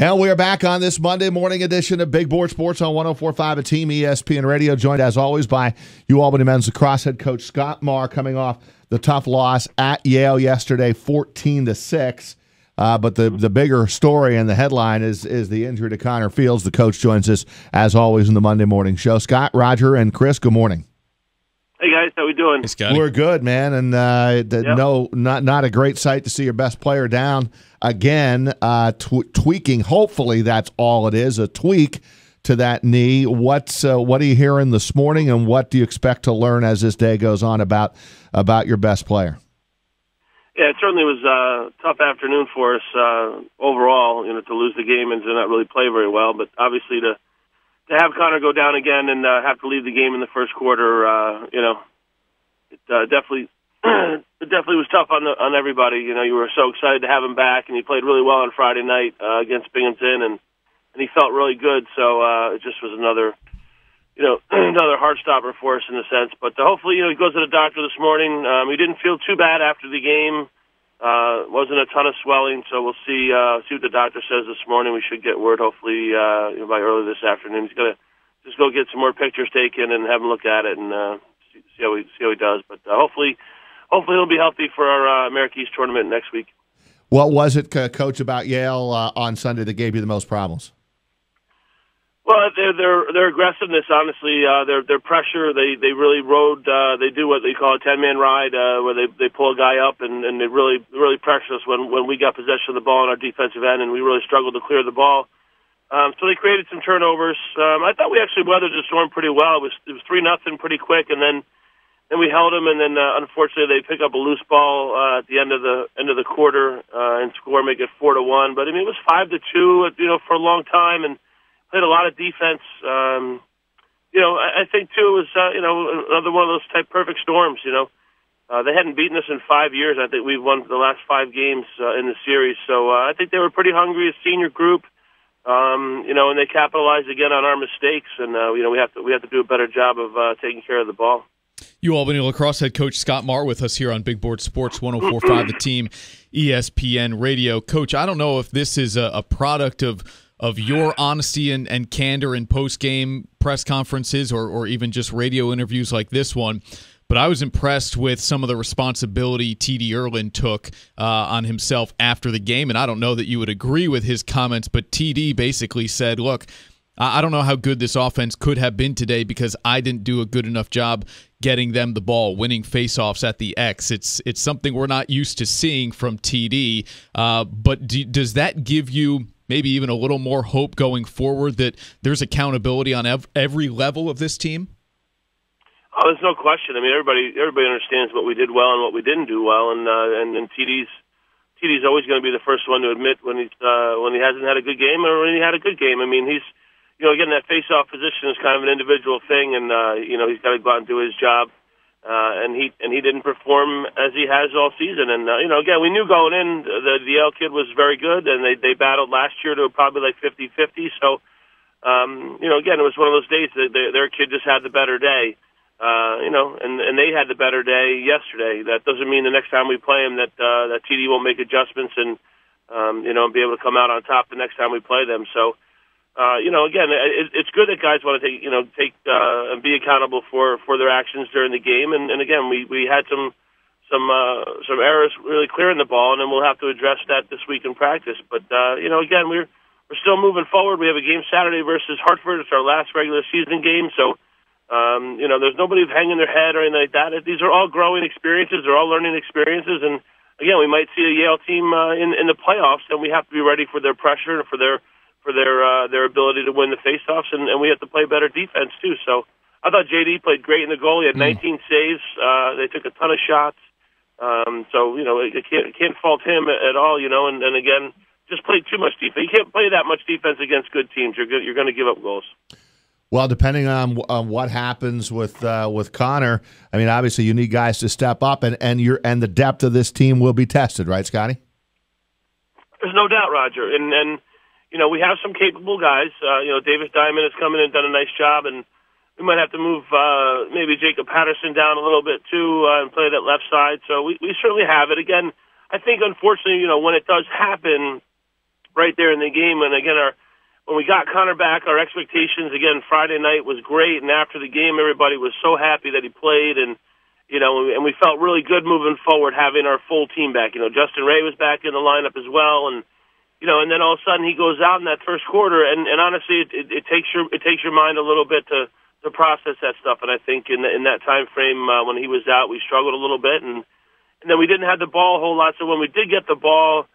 And we are back on this Monday morning edition of Big Board Sports on 104.5 at Team ESPN Radio, joined as always by UAlbany men's lacrosse head coach Scott Marr, coming off the tough loss at Yale yesterday, 14-6. But the bigger story and the headline is the injury to Connor Fields. The coach joins us as always in the Monday morning show. Scott, Roger, and Chris, good morning. Hey guys, how we doing? Hey, Scotty. We're good, man, and not a great sight to see your best player down again. Tweaking. Hopefully, that's all it is—a tweak to that knee. What are you hearing this morning, and what do you expect to learn as this day goes on about your best player? Yeah, it certainly was a tough afternoon for us overall. To lose the game and to not really play very well, but obviously to have Connor go down again and have to leave the game in the first quarter, it definitely was tough on everybody. You were so excited to have him back, and he played really well on Friday night against Binghamton, and he felt really good. So it just was another heart stopper for us in a sense. But hopefully, he goes to the doctor this morning. He didn't feel too bad after the game. Wasn't a ton of swelling, so we'll see what the doctor says this morning. We should get word hopefully by early this afternoon. He's gonna just go get some more pictures taken and have him look at it and see how he does. But hopefully he'll be healthy for our America East tournament next week. What was it, Coach, about Yale on Sunday that gave you the most problems? Well, their aggressiveness, honestly, their pressure. They really rode. They do what they call a 10-man ride, where they pull a guy up and they really pressure us when we got possession of the ball on our defensive end, and we really struggled to clear the ball. So they created some turnovers. I thought we actually weathered the storm pretty well. It was 3-0 pretty quick, and then we held them, and then unfortunately they pick up a loose ball at the end of the quarter and score, make it 4-1. But I mean, it was 5-2, for a long time, and played a lot of defense. I think, too, it was, another one of those type perfect storms, They hadn't beaten us in 5 years. I think we've won the last 5 games in the series. So I think they were pretty hungry, a senior group, and they capitalized again on our mistakes. And, we have to do a better job of taking care of the ball. UAlbany lacrosse head coach Scott Marr with us here on Big Board Sports 104.5 The Team ESPN Radio. Coach, I don't know if this is a product of your honesty and candor in post-game press conferences or even just radio interviews like this one, but I was impressed with some of the responsibility T.D. Erlin took on himself after the game, and I don't know that you would agree with his comments, but T.D. basically said, look, I don't know how good this offense could have been today because I didn't do a good enough job getting them the ball, winning faceoffs at the X. It's something we're not used to seeing from T.D., but does that give you maybe even a little more hope going forward that there's accountability on every level of this team? Oh, there's no question. I mean, everybody understands what we did well and what we didn't do well, and TD's always going to be the first one to admit when he hasn't had a good game or when he had a good game. I mean, he's again, that face-off position is kind of an individual thing, and he's got to go out and do his job. And he didn't perform as he has all season. And again, we knew going in the Yale kid was very good, and they battled last year to probably like 50-50. So again, it was one of those days that their kid just had the better day. And they had the better day yesterday. That doesn't mean the next time we play him that TD won't make adjustments and be able to come out on top the next time we play them. So. Again, it's good that guys want to take and be accountable for their actions during the game. And again, we had some errors really clearing the ball, and then we'll have to address that this week in practice. But again, we're still moving forward. We have a game Saturday versus Hartford. It's our last regular season game, so there's nobody hanging their head or anything like that. These are all growing experiences. They're all learning experiences, and again, we might see a Yale team in the playoffs, and we have to be ready for their pressure and for their ability to win the faceoffs, and we have to play better defense too. So I thought JD played great in the goal. He had 19 saves. They took a ton of shots. So you can't fault him at all. And again, just played too much defense. You can't play that much defense against good teams. You're going to give up goals. Well, depending on what happens with Connor, I mean, obviously you need guys to step up, and the depth of this team will be tested, right, Scotty? There's no doubt, Roger, and we have some capable guys. Davis Diamond has come in and done a nice job, and we might have to move maybe Jacob Patterson down a little bit too and play that left side. So we certainly have it. Again, I think unfortunately, when it does happen, right there in the game. And again, when we got Connor back, our expectations again Friday night was great, and after the game, everybody was so happy that he played, and and we felt really good moving forward having our full team back. Justin Ray was back in the lineup as well, and and then all of a sudden he goes out in that first quarter, and honestly, it takes your mind a little bit to process that stuff. And I think in that time frame when he was out, we struggled a little bit, and then we didn't have the ball a whole lot. So when we did get the ball,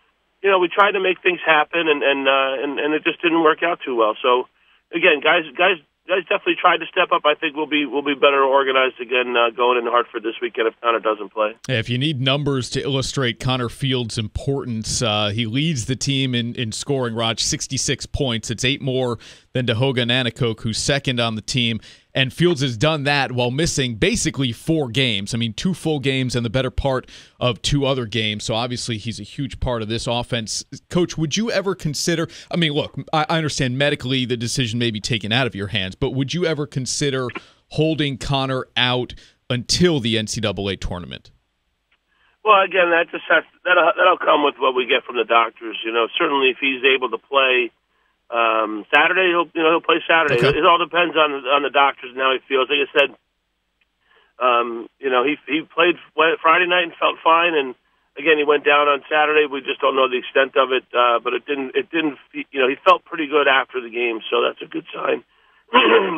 we tried to make things happen, and it just didn't work out too well. So again, guys definitely tried to step up. I think we'll be better organized again going into Hartford this weekend if Connor doesn't play. Hey, if you need numbers to illustrate Connor Fields' importance, he leads the team in scoring, Raj, 66 points. It's 8 more than Dahoga Nanticoke, who's second on the team. And Fields has done that while missing basically 4 games. I mean, 2 full games and the better part of 2 other games. So obviously he's a huge part of this offense. Coach, would you ever consider, I mean, look, I understand medically the decision may be taken out of your hands, but would you ever consider holding Connor out until the NCAA tournament? Well, again, that'll come with what we get from the doctors. Certainly if he's able to play Saturday, he'll play Saturday. Okay. It all depends on the doctors and how he feels. Like I said, he played Friday night and felt fine, and again, he went down on Saturday. We just don't know the extent of it, but it didn't. He felt pretty good after the game, so that's a good sign.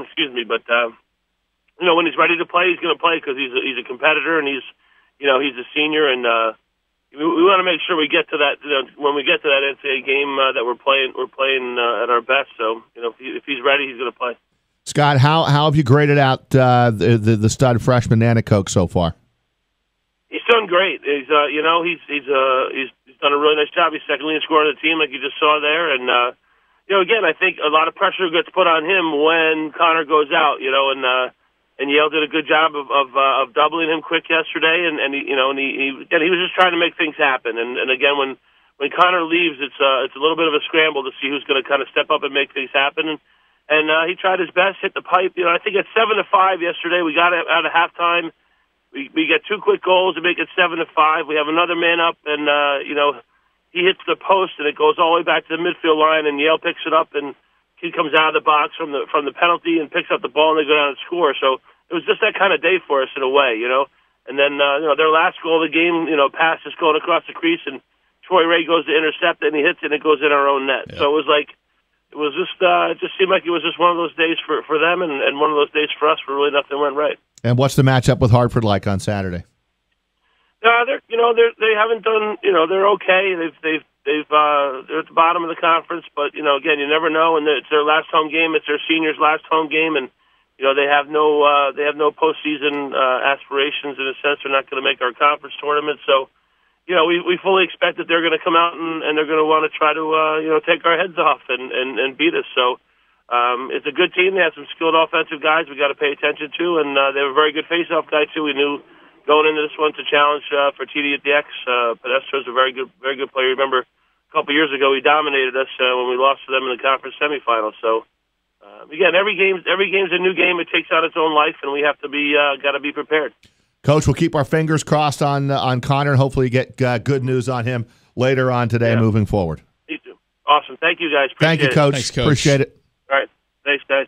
Excuse me, but when he's ready to play, he's going to play because he's a competitor and he's a senior, and we want to make sure we get to that. When we get to that NCAA game that we're playing at our best. So if he's ready, he's going to play. Scott, how have you graded out the stud freshman Nanticoke so far? He's done great. He's he's done a really nice job. He's second leading scorer on the team, like you just saw there, and again, I think a lot of pressure gets put on him when Connor goes out. And Yale did a good job of doubling him quick yesterday, and he was just trying to make things happen. And again, when Connor leaves, it's a little bit of a scramble to see who's going to kind of step up and make things happen. And he tried his best, hit the pipe. I think at 7-5 yesterday, we got out of halftime. We get 2 quick goals to make it 7-5. We have another man up, and he hits the post, and it goes all the way back to the midfield line, and Yale picks it up, and he comes out of the box from the penalty and picks up the ball, and they go down and score. So it was just that kind of day for us in a way, And then their last goal of the game, pass is going across the crease, and Troy Ray goes to intercept it, and he hits it, and it goes in our own net. Yeah. So it just seemed like it was just one of those days for them, and one of those days for us where really nothing went right. And what's the matchup with Hartford like on Saturday? They haven't done. They're okay. They're at the bottom of the conference, but again, you never know. And it's their last home game. It's their seniors' last home game, and they have no postseason aspirations in a sense. They're not going to make our conference tournament, so we fully expect that they're going to come out and they're going to want to try to take our heads off and beat us. So it's a good team. They have some skilled offensive guys we got to pay attention to, and they have a very good face-off guy too. We knew going into this one to challenge for TD at the X. Pedestro's a very good player. Remember, a couple years ago he dominated us when we lost to them in the conference semifinals. So again, every game's a new game. It takes on its own life, and we have to got to be prepared. Coach, we'll keep our fingers crossed on Connor, and hopefully get good news on him later on today moving forward. Me too. Awesome. Thank you, guys. Thank you, Coach. Thanks, Coach. Appreciate it. All right. Thanks, guys.